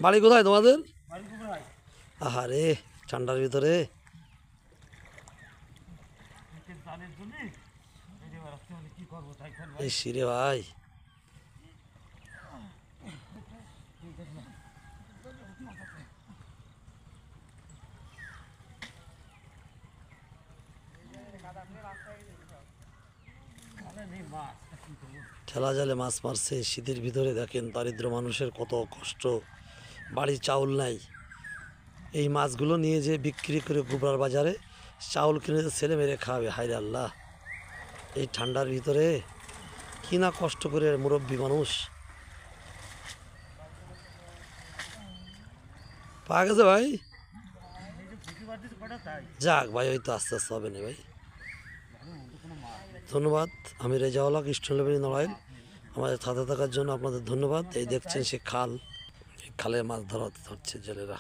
বাড়ি কোথায় তোমাদের? আহারে ঠান্ডার ভিতরে এই শিরে ভাই, ঠেলা জালে মাছ মারছে শীতের ভিতরে। দেখেন দারিদ্র মানুষের কত কষ্ট, বাড়ির চাউল নাই। এই মাছগুলো নিয়ে যে বিক্রি করে গোবরার বাজারে চাউল কিনে ছেলে মেরে খাওয়াবে। হায়রে আল্লাহ, এই ঠান্ডার ভিতরে কি না কষ্ট করে মুরব্বী মানুষ। পাওয়া গেছে ভাই? যাক ভাই, ওই তো আস্তে আস্তে হবে না ভাই। ধন্যবাদ। আমি রেজাওয়ালা কৃষ্ণলেবী নড়াইল। আমাদের সাথে থাকার জন্য আপনাদের ধন্যবাদ। এই দেখছেন সে খাল, এই খালে মাছ ধরছে জেলেরা।